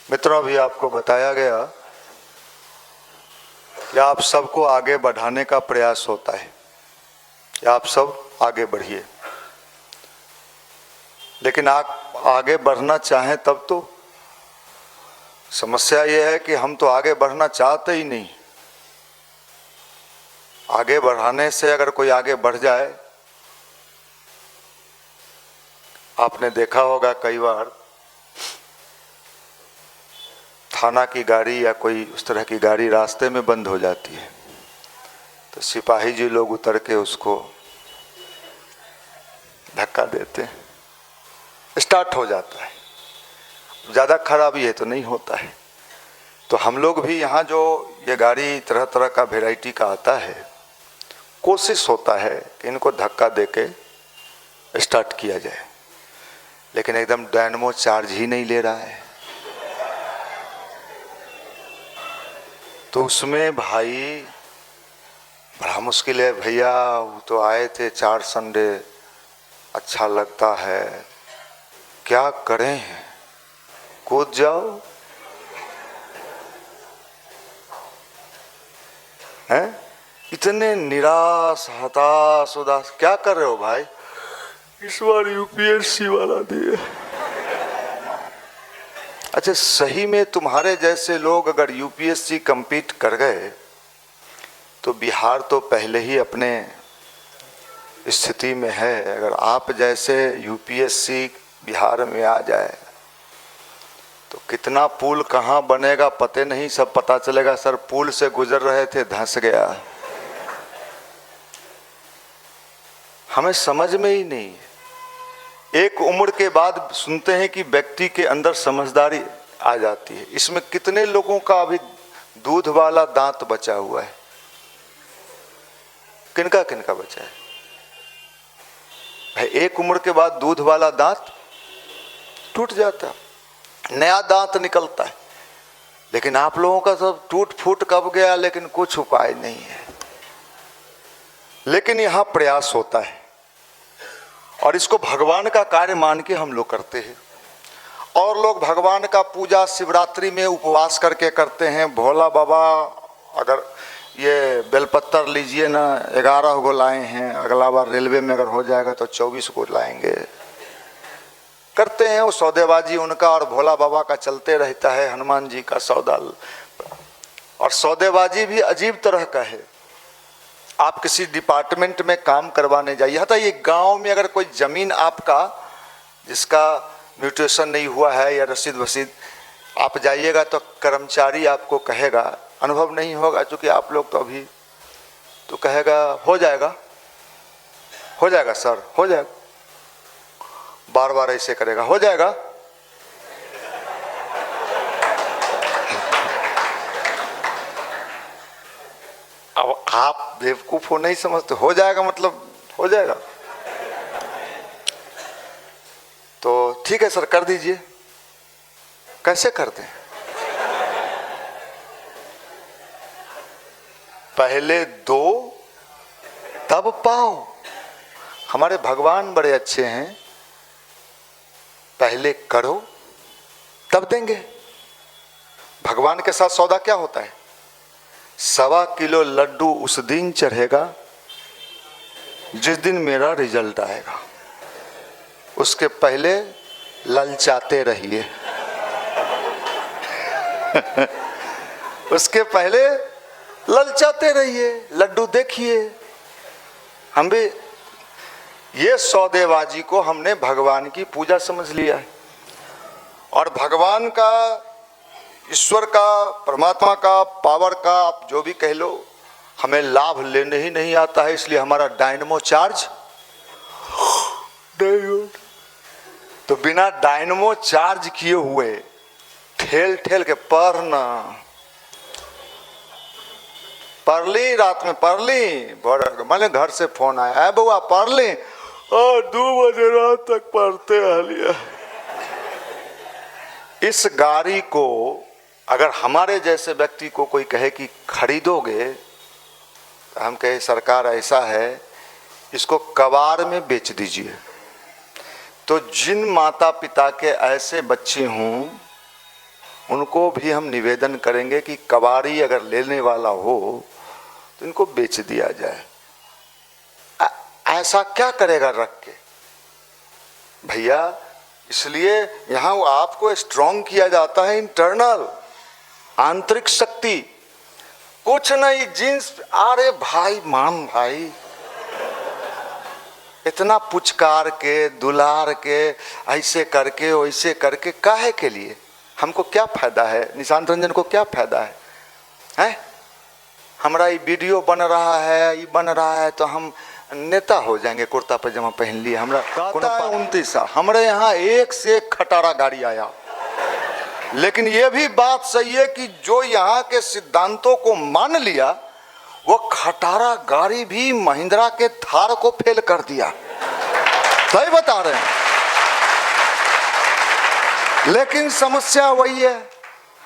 मित्रों, अभी आपको बताया गया कि आप सबको आगे बढ़ाने का प्रयास होता है कि आप सब आगे बढ़िए, लेकिन आप आगे बढ़ना चाहें तब तो। समस्या ये है कि हम तो आगे बढ़ना चाहते ही नहीं। आगे बढ़ाने से अगर कोई आगे बढ़ जाए, आपने देखा होगा कई बार थाना की गाड़ी या कोई उस तरह की गाड़ी रास्ते में बंद हो जाती है तो सिपाही जी लोग उतर के उसको धक्का देते हैं, स्टार्ट हो जाता है। ज़्यादा खराबी है तो नहीं होता है। तो हम लोग भी यहाँ जो ये गाड़ी तरह तरह का वेराइटी का आता है, कोशिश होता है कि इनको धक्का देके स्टार्ट किया जाए, लेकिन एकदम डायनमो चार्ज ही नहीं ले रहा है। तो उसमें भाई बड़ा मुश्किल है। भैया वो तो आए थे 4 संडे, अच्छा लगता है, क्या करें, कूद जाओ हैं। इतने निराश, हताश, उदास, क्या कर रहे हो भाई? इस बार यूपीएससी वाला दिए। अच्छा, सही में तुम्हारे जैसे लोग अगर यूपीएससी कंप्लीट कर गए तो बिहार तो पहले ही अपने स्थिति में है। अगर आप जैसे यूपीएससी बिहार में आ जाए तो कितना पुल कहाँ बनेगा पते नहीं, सब पता चलेगा। सर पुल से गुजर रहे थे, धंस गया। हमें समझ में ही नहीं है। एक उम्र के बाद सुनते हैं कि व्यक्ति के अंदर समझदारी आ जाती है। इसमें कितने लोगों का अभी दूध वाला दांत बचा हुआ है? किनका किनका बचा है भाई? एक उम्र के बाद दूध वाला दांत टूट जाता है, नया दांत निकलता है। लेकिन आप लोगों का सब टूट फूट कब गया, लेकिन कुछ उपाय नहीं है। लेकिन यहां प्रयास होता है और इसको भगवान का कार्य मान के हम लोग करते हैं। और लोग भगवान का पूजा शिवरात्रि में उपवास करके करते हैं। भोला बाबा, अगर ये बेलपत्तर लीजिए ना, 11 गो लाए हैं, अगला बार रेलवे में अगर हो जाएगा तो 24 को लाएंगे। करते हैं वो सौदेबाजी उनका, और भोला बाबा का चलते रहता है, हनुमान जी का सौदा। और सौदेबाजी भी अजीब तरह का है। आप किसी डिपार्टमेंट में काम करवाने जाइए, यहाँ ये गांव में अगर कोई ज़मीन आपका जिसका म्यूटेशन नहीं हुआ है या रसीद वसीद, आप जाइएगा तो कर्मचारी आपको कहेगा, अनुभव नहीं होगा चूँकि आप लोग तो अभी, तो कहेगा हो जाएगा, हो जाएगा सर, हो जाएगा। बार बार ऐसे करेगा, हो जाएगा। अब आप बेवकूफ हो, नहीं समझते। हो जाएगा मतलब हो जाएगा। तो ठीक है सर, कर दीजिए। कैसे कर दें? पहले दो तब पाओ। हमारे भगवान बड़े अच्छे हैं, पहले करो तब देंगे। भगवान के साथ सौदा क्या होता है? 1.25 किलो लड्डू उस दिन चढ़ेगा जिस दिन मेरा रिजल्ट आएगा। उसके पहले ललचाते रहिए। उसके पहले ललचाते रहिए, लड्डू देखिए। हम भी ये सौदेबाजी को हमने भगवान की पूजा समझ लिया है। और भगवान का, ईश्वर का, परमात्मा का, पावर का, आप जो भी कह लो, हमें लाभ लेने ही नहीं आता है। इसलिए हमारा डायनमो चार्ज तो बिना डायनमो चार्ज किए हुए ठेल ठेल के पढ़ना। पढ़ ली, रात में पढ़ ली, मैंने घर से फोन आया है, बउआ पढ़ ली, और 2 बजे रात तक पढ़ते हलिया। इस गाड़ी को अगर हमारे जैसे व्यक्ति को कोई कहे कि खरीदोगे, तो हम कहे सरकार ऐसा है, इसको कबाड़ में बेच दीजिए। तो जिन माता पिता के ऐसे बच्चे हों उनको भी हम निवेदन करेंगे कि कबाड़ी अगर लेने वाला हो तो इनको बेच दिया जाए। ऐसा क्या करेगा रख के भैया? इसलिए यहाँ आपको स्ट्रॉन्ग किया जाता है, इंटरनल, आंतरिक शक्ति। कुछ नहीं, जींस, अरे भाई मान भाई, इतना पुचकार के, दुलार के, ऐसे करके वैसे करके, काहे के लिए? हमको क्या फायदा है? निशांत रंजन को क्या फायदा है? हैं? हमारा ये वीडियो बन रहा है, ये बन रहा है तो हम नेता हो जाएंगे, कुर्ता पजामा पहन लिए। हमारा 29 हमारे यहाँ एक से एक खटारा गाड़ी आया, लेकिन ये भी बात सही है कि जो यहाँ के सिद्धांतों को मान लिया, वो खटारा गाड़ी भी महिंद्रा के थार को फेल कर दिया। सही बता रहे हैं। लेकिन समस्या वही है,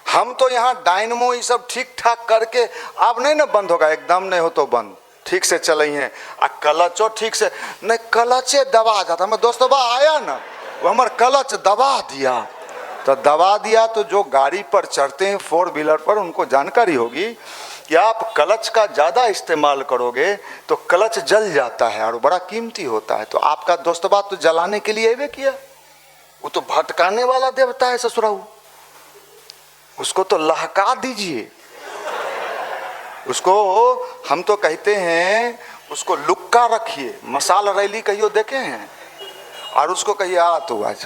हम तो यहाँ डायनमो ये सब ठीक ठाक करके, अब नहीं ना बंद होगा, एकदम नहीं हो तो बंद, ठीक से चल रही हैं। क्लचो ठीक से नहीं, क्लचे दबा जाता। मैं दोस्तों आया ना, वो हमारे क्लच दबा दिया, तो दबा दिया तो जो गाड़ी पर चढ़ते हैं 4 व्हीलर पर, उनको जानकारी होगी कि आप क्लच का ज़्यादा इस्तेमाल करोगे तो क्लच जल जाता है और बड़ा कीमती होता है। तो आपका दोस्तों तो जलाने के लिए अवे किया, वो तो भटकाने वाला देवता है ससुराऊ, उसको तो लहका दीजिए। उसको हम तो कहते हैं, उसको लुक्का रखिए, मसाल रैली कहियो देखे हैं, और उसको कहिए आ तू आज,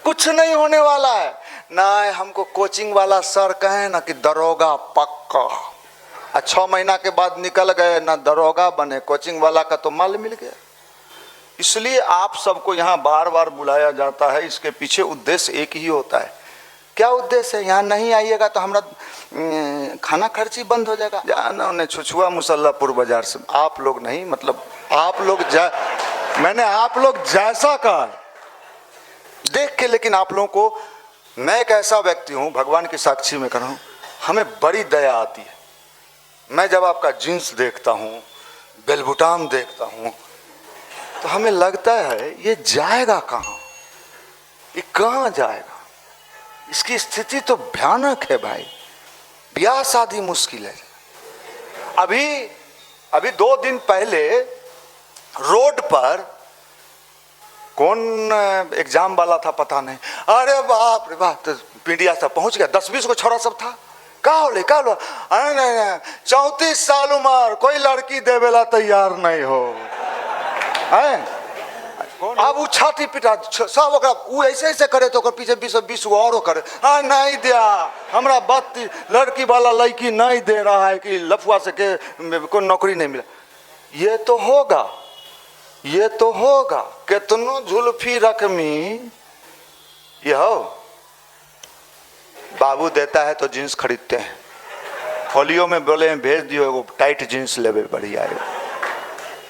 कुछ नहीं होने वाला है। ना हमको कोचिंग वाला सर कहे ना कि दरोगा पक्का, 6 महीना के बाद निकल गए, ना दरोगा बने, कोचिंग वाला का तो माल मिल गया। इसलिए आप सबको यहाँ बार बार बुलाया जाता है, इसके पीछे उद्देश्य एक ही होता है। क्या उद्देश्य है? यहाँ नहीं आइएगा तो हमारा खाना खर्ची बंद हो जाएगा। जाना उन्हें छुछुआ मुसल्लापुर बाजार से, आप लोग नहीं, मतलब आप लोग मैंने आप लोग जैसा कहा देख के, लेकिन आप लोगों को, मैं एक ऐसा व्यक्ति हूँ, भगवान की साक्षी में कर रहा हूँ, हमें बड़ी दया आती है। मैं जब आपका जींस देखता हूँ, बेलबुटाम देखता हूँ, तो हमें लगता है ये जाएगा कहाँ, ये कहाँ जाएगा? इसकी स्थिति तो भयानक है भाई, ब्याह शादी मुश्किल है। अभी 2 दिन पहले रोड पर कौन एग्जाम वाला था पता नहीं, अरे बाप रे बाप, तो पीडिया तक पहुंच गया, 10-20 को छोरा सब था। का होले अरे नहीं, 34 साल उम्र, कोई लड़की देवेला तैयार नहीं हो है। अब वो छाती पिटा सब, वो ऐसे ऐसे करे तो पीछे 20 और करे, हाँ नहीं दिया, हमरा 32 लड़की वाला लड़की नहीं दे रहा है कि लफुआ से के कोई नौकरी नहीं मिला। ये तो होगा, ये तो होगा, कितनो जुल्फी रकमी ये हो। बाबू देता है तो जींस खरीदते हैं, होलियो में बोले भेज दियो एगो टाइट जींस लेवे बढ़िया है,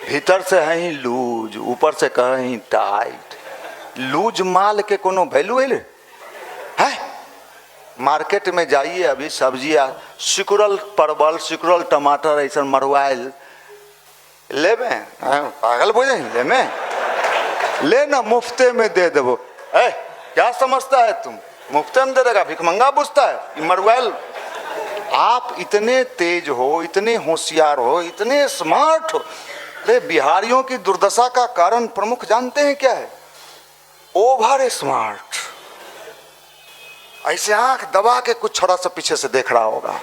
भीतर से है ही लूज, ऊपर से कहीं टाइट। लूज माल के कोनो वैल्यू है? मार्केट में जाइए, अभी सब्जियां, सिकुड़ल परवल, सिकुड़ल टमाटर, ऐसा मरवाइल ले में पागल बोझ ले में ले ना, मुफ्ते में दे देवो। क्या समझता है तुम, मुफ्ते में दे देगा? भिखमंगा बुझता है मरवाइल। आप इतने तेज हो, इतने होशियार हो, इतने स्मार्ट हो। अरे बिहारियों की दुर्दशा का कारण प्रमुख जानते हैं क्या है? Over smart. ऐसे आंख दबा के कुछ छोरा सा पीछे से देख रहा होगा।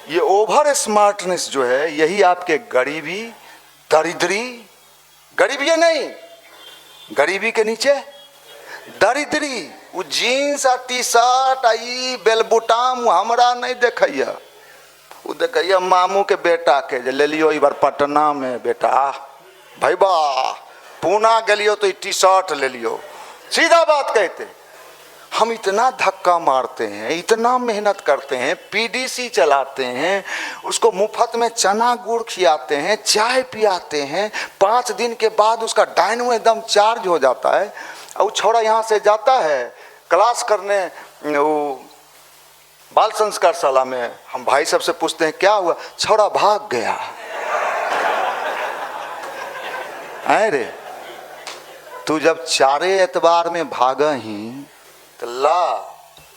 ये ओवर स्मार्टनेस जो है, यही आपके गरीबी, दरिद्री, गरीबी है नहीं, गरीबी के नीचे दरिद्री, वो जीन्स आ टी शर्ट आई बेलबुटाम हमरा नहीं देखिए, वो देखिए मामू के बेटा के जे ले लियो एक बार पटना में, बेटा भाई बा पूना गलियो तो टी शर्ट ले लियो, सीधा बात कहते। हम इतना धक्का मारते हैं, इतना मेहनत करते हैं, पीडीसी चलाते हैं, उसको मुफ्त में चना गुड़ खिलाते हैं, चाय पियाते हैं, 5 दिन के बाद उसका डायनमो एकदम चार्ज हो जाता है। और वो छोरा यहाँ से जाता है क्लास करने, वो बाल संस्कार शाला में, हम भाई सब से पूछते हैं क्या हुआ, छोरा भाग गया। अरे तू जब 4 एतबार में भागा ही तो ला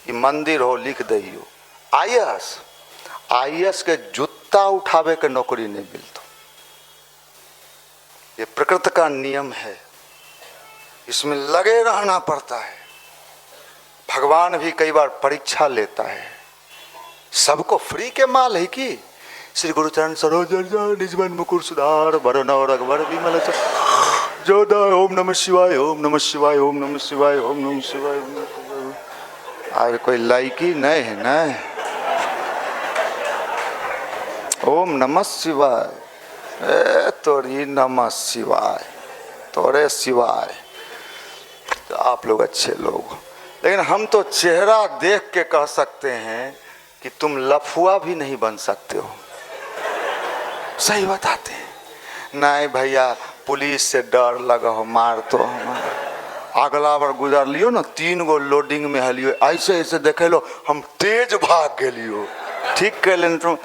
ये मंदिर हो लिख दियो आईएएस के जूता उठावे के नौकरी नहीं मिलता। ये प्रकृति का नियम है, इसमें लगे रहना पड़ता है। भगवान भी कई बार परीक्षा लेता है। सबको फ्री के माल है कि श्री गुरुचरण सरोज निजमन मुकुर सुधार भरनौ रघुवर विमल जोदा ओम नमः शिवाय ओम नमः शिवाय ओम नमः शिवाय ओम नमः शिवाय। आज कोई लाइकी नहीं है ना। ओम नमः शिवाय तोरी नमः शिवाय तोरे शिवाय। तो आप लोग अच्छे लोग, लेकिन हम तो चेहरा देख के कह सकते हैं कि तुम लफुआ भी नहीं बन सकते हो। सही बताते हैं। नहीं भैया पुलिस से डर लगा हो मार तो अगला बार गुजर लियो ना 3 गो लोडिंग में हलियो ऐसे ऐसे देखे लो हम तेज भाग गेलियो। ठीक कर लेन तुम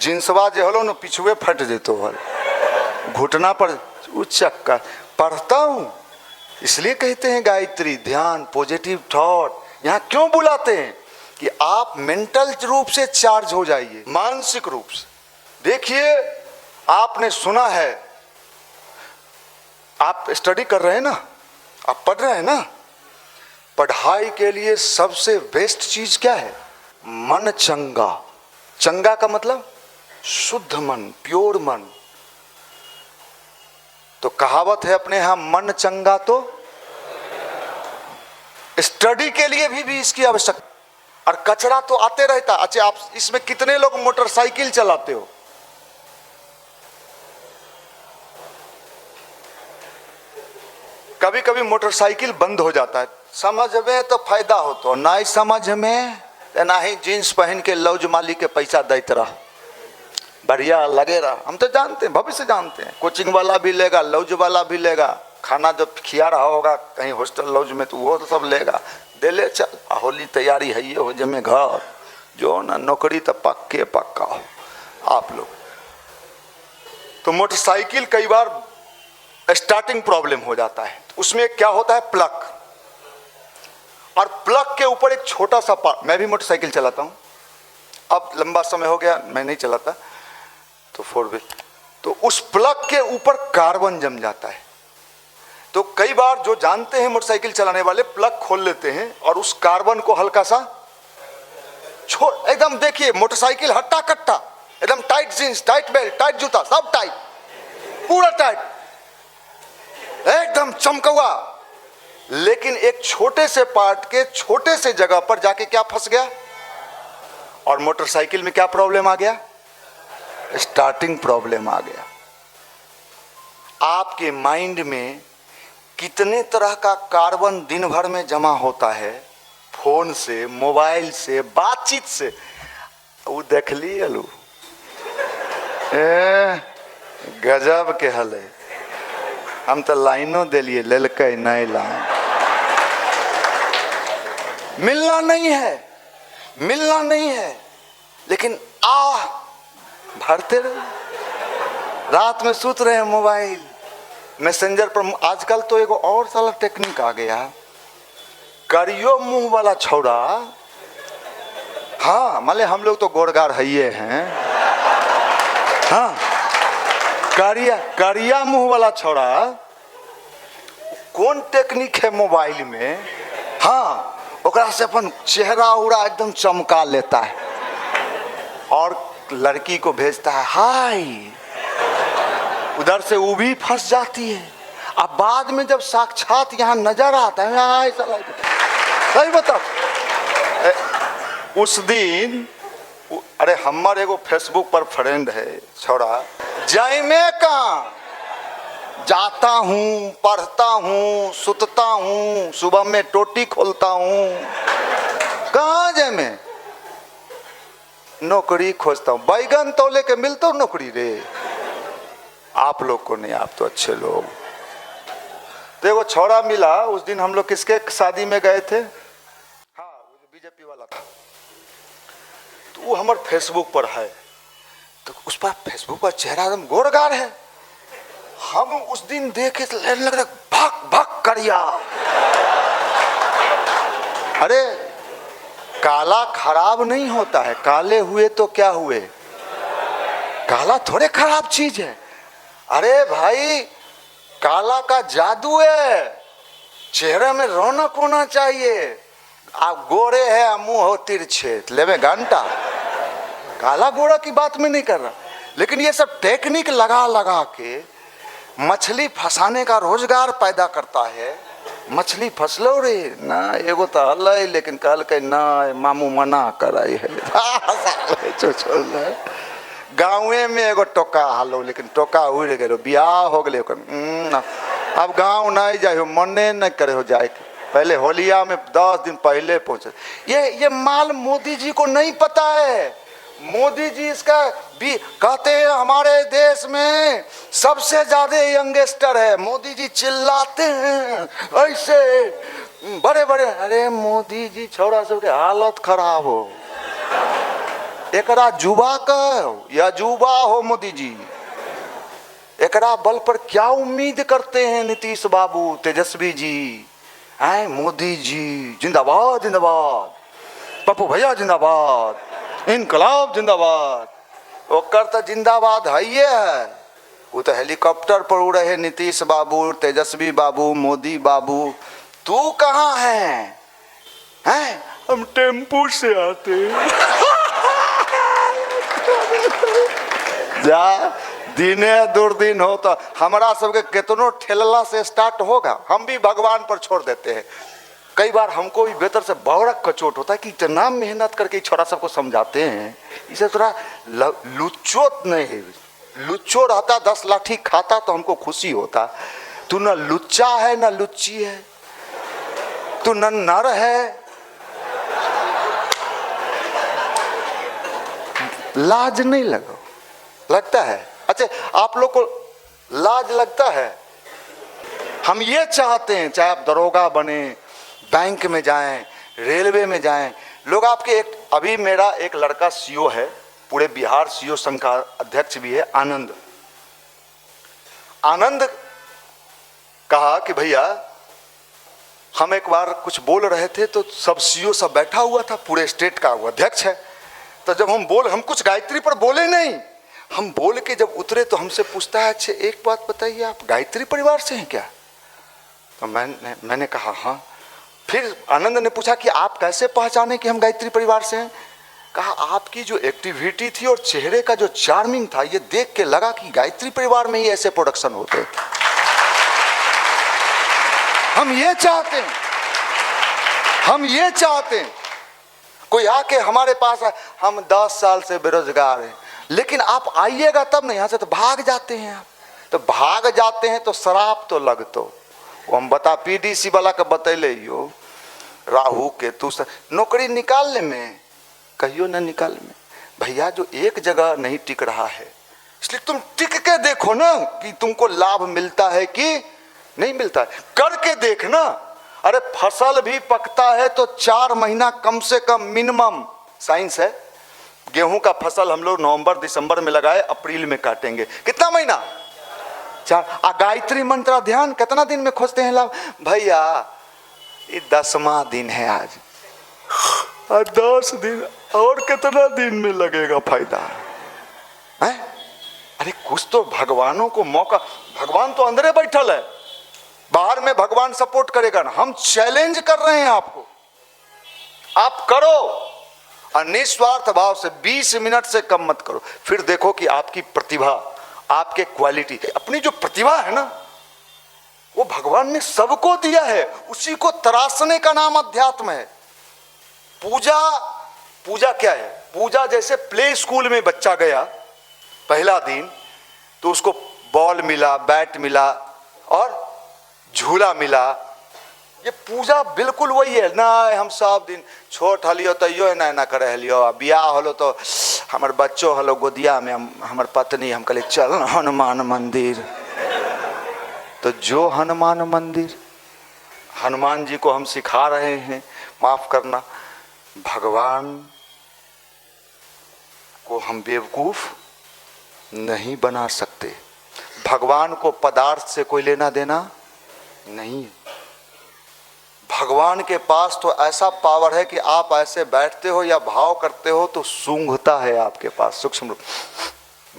जिन्सवा जे हलो ना पिछुए फट जेतो हल घुटना पर उचक्का पढ़ता हूँ। इसलिए कहते हैं गायत्री ध्यान पॉजिटिव थॉट। यहाँ क्यों बुलाते हैं कि आप मेंटल रूप से चार्ज हो जाइए, मानसिक रूप से। देखिए आपने सुना है, आप स्टडी कर रहे हैं ना, आप पढ़ रहे हैं ना, पढ़ाई के लिए सबसे बेस्ट चीज क्या है? मन चंगा। चंगा का मतलब शुद्ध मन, प्योर मन। तो कहावत है अपने यहां मन चंगा तो स्टडी के लिए भी इसकी आवश्यकता। और कचरा तो आते रहता। अच्छा आप इसमें कितने लोग मोटरसाइकिल चलाते हो? कभी कभी मोटरसाइकिल बंद हो जाता है, समझ में तो फायदा हो तो नहीं समझ में ना ही जींस पहन के लौज माली के पैसा देते रहा, बढ़िया लगे रहा। हम तो जानते हैं, भविष्य जानते हैं, कोचिंग वाला भी लेगा, लौज वाला भी लेगा, खाना जब खिया रहा होगा कहीं हॉस्टल लौज में तो वो तो सब लेगा। दे ले चल होली तैयारी है ये हो जमे घर जो ना नौकरी तो पक्के पक्का हो आप लोग। तो मोटरसाइकिल कई बार स्टार्टिंग प्रॉब्लम हो जाता है। उसमें क्या होता है प्लग, और प्लग के ऊपर एक छोटा सा पार्ट। मैं भी मोटरसाइकिल चलाता हूँ, अब लंबा समय हो गया मैं नहीं चलाता तो 4 व्हील। तो उस प्लग के ऊपर कार्बन जम जाता है। तो कई बार जो जानते हैं मोटरसाइकिल चलाने वाले प्लग खोल लेते हैं और उस कार्बन को हल्का सा छोड़, एकदम देखिए मोटरसाइकिल हट्टा कट्टा, एकदम tight jeans, tight belt, tight जूता, सब टाइट, पूरा टाइट, एकदम चमकवा। लेकिन एक छोटे से पार्ट के छोटे से जगह पर जाके क्या फंस गया? और मोटरसाइकिल में क्या प्रॉब्लम आ गया? स्टार्टिंग प्रॉब्लम आ गया। आपके माइंड में कितने तरह का कार्बन दिन भर में जमा होता है, फोन से, मोबाइल से, बातचीत से। वो देख लिए लो गजब के हले। हम तो लाइनों दिलिए ललक नहीं लाइन। मिलना नहीं है, मिलना नहीं है, लेकिन भरते रहे। रात में सूत रहे हैं मोबाइल मैसेंजर पर। आजकल तो एगो और साला टेक्निक आ गया, करियो मुंह वाला छौड़ा। हाँ माले हम लोग तो गोड़गार है हैं। हाँ करिया मुंह वाला छौड़ा। कौन टेक्निक है मोबाइल में? हाँ ओकरा से अपन चेहरा उड़ा एकदम चमका लेता है और लड़की को भेजता है हाय। उधर से वो भी फंस जाती है। अब बाद में जब साक्षात यहाँ नजर आता है, सही बता उस दिन, अरे हमार एगो फेसबुक पर फ्रेंड है छोड़ा, जाइमे कहाँ जाता हूँ, पढ़ता हूँ, सुतता हूँ, सुबह में टोटी खोलता हूँ, कहाँ जाए मैं? नौकरी खोजता हूँ, बैगन तो लेके मिलता हूँ नौकरी रे। आप लोग को नहीं, आप तो अच्छे लोग। देखो छोड़ा मिला उस दिन, हम लोग किसके शादी में गए थे? हाँ बीजेपी वाला था। तो वो हमारे फेसबुक पर है, तो उस पर फेसबुक पर चेहरा एकदम गोरगार है। हम उस दिन देखे लग रहा भाग भाग करिया। अरे काला खराब नहीं होता है, काले हुए तो क्या हुए, काला थोड़े खराब चीज है। अरे भाई काला का जादू है, चेहरे में रौनक होना चाहिए। आप गोरे हैं, मुंह हो तिरछे, लेवे घंटा। काला गोरा की बात में नहीं कर रहा, लेकिन ये सब टेक्निक लगा लगा के मछली फंसाने का रोजगार पैदा करता है। मछली फंसलो रे ना, एगो तो हल है, लेकिन कहल के ना मामू मना कराई है। गाँवे में एगो टोका हलो, लेकिन टोका उड़ गए, बियाह हो गए। अब गाँव नहीं जाए, मने नहीं करे हो जाए। पहले होलिया में 10 दिन पहले पहुंचे। ये माल मोदी जी को नहीं पता है। मोदी जी इसका भी कहते हैं हमारे देश में सबसे ज्यादा यंगस्टर है। मोदी जी चिल्लाते हैं ऐसे बड़े बड़े, अरे मोदी जी छोड़ा सबके हालत खराब हो, एकरा जुबा कहो या जुबा हो मोदी जी। एकरा बल पर क्या उम्मीद करते हैं नीतीश बाबू, तेजस्वी जी, हैं मोदी जी जिंदाबाद जिंदाबाद, पप्पू भैया जिंदाबाद, इनकलाब जिंदाबाद। ओकर तो जिंदाबाद है, वो तो हेलीकॉप्टर पर उड़ रहे नीतीश बाबू, तेजस्वी बाबू, मोदी बाबू। तू कहाँ है? हैं हम टेम्पू से आते। जा दिने दुर्दिन हो तो हमारा सबके कितनों ठेलला से स्टार्ट होगा, हम भी भगवान पर छोड़ देते हैं। कई बार हमको भी बेहतर से बौरक का चोट होता है कि इतना मेहनत करके छोरा सबको समझाते हैं, इसे थोड़ा लुच्चोत नहीं है। लुच्चो रहता 10 लाठी खाता तो हमको खुशी होता। तू न लुच्चा है न लुच्ची है, तू न नर है, लाज नहीं लगता है। अच्छा आप लोग को लाज लगता है? हम ये चाहते हैं चाहे आप दरोगा बने, बैंक में जाएं, रेलवे में जाएं, लोग आपके अभी मेरा एक लड़का सीओ है, पूरे बिहार सीओ संघ का अध्यक्ष भी है, आनंद कहा कि भैया हम एक बार कुछ बोल रहे थे तो सब सीओ सब बैठा हुआ था, पूरे स्टेट का वो अध्यक्ष है। तो जब हम कुछ गायत्री पर बोले नहीं, हम बोल के जब उतरे तो हमसे पूछता है अच्छा एक बात बताइए आप गायत्री परिवार से हैं क्या? तो मैंने कहा हाँ। फिर आनंद ने पूछा कि आप कैसे पहचाने कि हम गायत्री परिवार से हैं? कहा आपकी जो एक्टिविटी थी और चेहरे का जो चार्मिंग था, ये देख के लगा कि गायत्री परिवार में ही ऐसे प्रोडक्शन होते हैं। हम ये चाहते हैं कोई आके हमारे पास है, हम 10 साल से बेरोजगार हैं, लेकिन आप आइएगा तब नहीं, यहाँ से तो भाग जाते हैं। आप तो भाग जाते हैं तो शराब तो लगतो। हम बता पीडीसी वाला का बतैले यो राहु केतु से नौकरी निकालने में कहियो ना निकाल में भैया, जो एक जगह नहीं टिक रहा है, इसलिए तुम टिक के देखो ना कि तुमको लाभ मिलता है कि नहीं मिलता है, करके देखना। अरे फसल भी पकता है तो 4 महीना कम से कम मिनिमम, साइंस है। गेहूं का फसल हम लोग नवंबर दिसंबर में लगाए, अप्रैल में काटेंगे, कितना महीना? 4। गायत्री मंत्र ध्यान कितना दिन में खोजते हैं लाभ? भैया ये 10वां दिन है आज, 10 दिन और कितना दिन में लगेगा फायदा है? अरे कुछ तो भगवानों को मौका, भगवान तो अंदर बैठल है, बाहर में भगवान सपोर्ट करेगा ना। हम चैलेंज कर रहे हैं आपको, आप करो और निस्वार्थ भाव से 20 मिनट से कम मत करो, फिर देखो कि आपकी प्रतिभा, आपके क्वालिटी, अपनी जो प्रतिभा है ना, वो भगवान ने सबको दिया है, उसी को तराशने का नाम अध्यात्म है। पूजा क्या है? पूजा जैसे प्ले स्कूल में बच्चा गया पहला दिन तो उसको बॉल मिला, बैट मिला और झूला मिला, ये पूजा बिल्कुल वही है ना। हम सब दिन छोट हलियो तो यो ना करे हलियो, बियाह हलो तो हमारे बच्चों हलो गोदिया में, हमारे पत्नी हम कहले चल हनुमान मंदिर, तो जो हनुमान मंदिर, हनुमान जी को हम सिखा रहे हैं, माफ करना, भगवान को हम बेवकूफ नहीं बना सकते। भगवान को पदार्थ से कोई लेना देना नहीं है। भगवान के पास तो ऐसा पावर है कि आप ऐसे बैठते हो या भाव करते हो तो सूंघता है आपके पास सूक्ष्म रूप।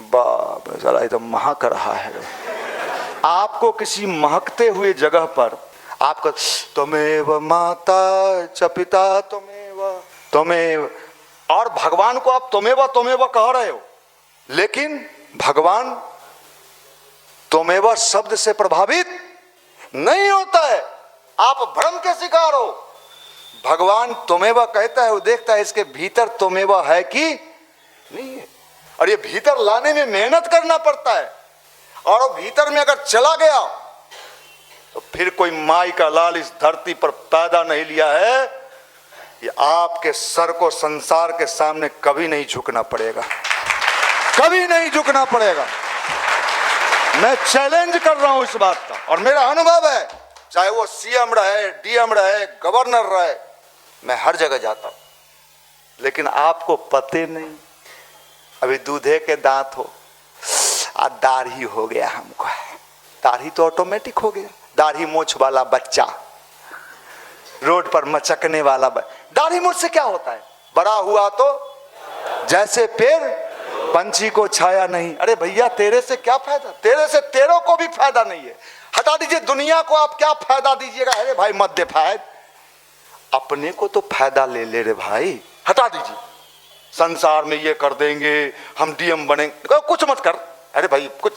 बाप जरा ये तो महक रहा है। आपको किसी महकते हुए जगह पर आपका त्वमेव माता च पिता त्वमेव, और भगवान को आप त्वमेव कह रहे हो, लेकिन भगवान त्वमेव शब्द से प्रभावित नहीं होता है। आप भ्रम के शिकार हो। भगवान त्वमेव कहता है, वो देखता है इसके भीतर त्वमेव है कि नहीं है, और ये भीतर लाने में मेहनत करना पड़ता है। और वो भीतर में अगर चला गया तो फिर कोई माई का लाल इस धरती पर पैदा नहीं लिया है। ये आपके सर को संसार के सामने कभी नहीं झुकना पड़ेगा, कभी नहीं झुकना पड़ेगा। मैं चैलेंज कर रहा हूं इस बात का, और मेरा अनुभव है, चाहे वो सीएम रहे, डीएम रहे, गवर्नर रहे, मैं हर जगह जाता हूं, लेकिन आपको पते नहीं। अभी दूधे के दांत हो, आज दाढ़ी हो गया हमको। दाढ़ी तो ऑटोमेटिक हो गया। दाढ़ी मूछ वाला बच्चा, रोड पर मचकने वाला दाढ़ी मूछ से क्या होता है? बड़ा हुआ तो जैसे पेड़, पंछी को छाया नहीं। अरे भैया तेरे से क्या फायदा? तेरे से तेरों को भी फायदा नहीं है। हटा दीजिए, दुनिया को आप क्या फायदा दीजिएगा? अरे भाई मत दे फायदा, अपने को तो फायदा ले ले रे भाई। हटा दीजिए, संसार में ये कर देंगे, हम डीएम बनेंगे, कुछ मत कर। अरे भाई कुछ,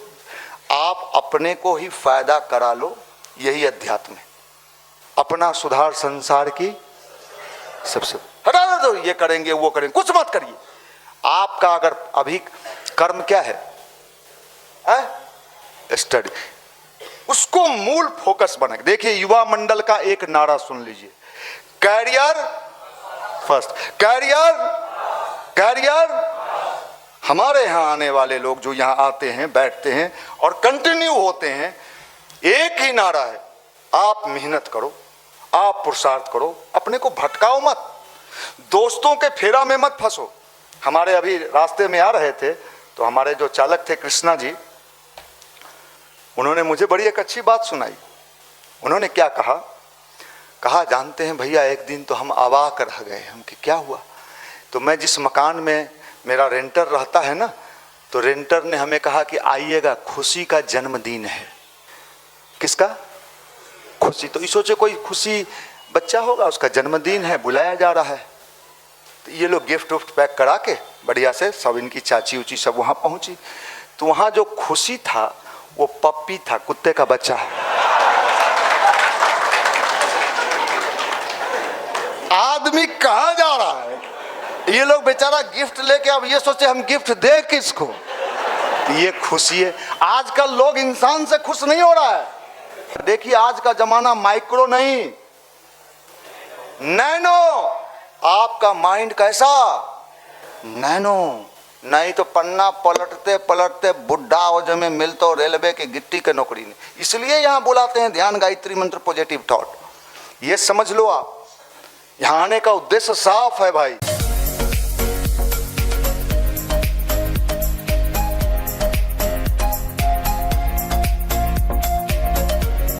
आप अपने को ही फायदा करा लो, यही अध्यात्म है। अपना सुधार संसार की सबसे, हटा दो, ये करेंगे वो करेंगे, कुछ मत करिए। आपका अगर अभी कर्म क्या है? स्टडी, उसको मूल फोकस बना। देखिए युवा मंडल का एक नारा सुन लीजिए, कैरियर फर्स्ट, कैरियर। हमारे यहाँ आने वाले लोग जो यहाँ आते हैं, बैठते हैं और कंटिन्यू होते हैं, एक ही नारा है, आप मेहनत करो, आप पुरुषार्थ करो, अपने को भटकाओ मत, दोस्तों के फेरा में मत फंसो। हमारे अभी रास्ते में आ रहे थे तो हमारे जो चालक थे कृष्णा जी, उन्होंने मुझे बड़ी एक अच्छी बात सुनाई। उन्होंने क्या कहा, जानते हैं भैया, एक दिन तो हम अवाक रह गए। हम कि क्या हुआ? तो मैं जिस मकान में मेरा रेंटर रहता है ना, तो रेंटर ने हमें कहा कि आइएगा, खुशी का जन्मदिन है। किसका? खुशी। तो सोचे कोई खुशी बच्चा होगा, उसका जन्मदिन है, बुलाया जा रहा है। तो ये लोग गिफ्ट उफ्ट पैक करा के बढ़िया से, सब इनकी चाची उची सब वहाँ पहुँची। तो वहाँ जो खुशी था वो पप्पी था, कुत्ते का बच्चा। आदमी कहाँ जा रहा है? ये लोग बेचारा गिफ्ट लेके, अब ये सोचे हम गिफ्ट दे किसको? ये खुशी है। आजकल लोग इंसान से खुश नहीं हो रहा है। देखिए आज का जमाना माइक्रो नहीं, नैनो। आपका माइंड कैसा? नैनो। नहीं तो पन्ना पलटते पलटते बुढ़ा हो जमे मिलते रेलवे के गिट्टी के नौकरी ने। इसलिए यहाँ बुलाते हैं ध्यान गायत्री मंत्र पॉजिटिव थॉट। ये समझ लो आप, यहाँ आने का उद्देश्य साफ है भाई।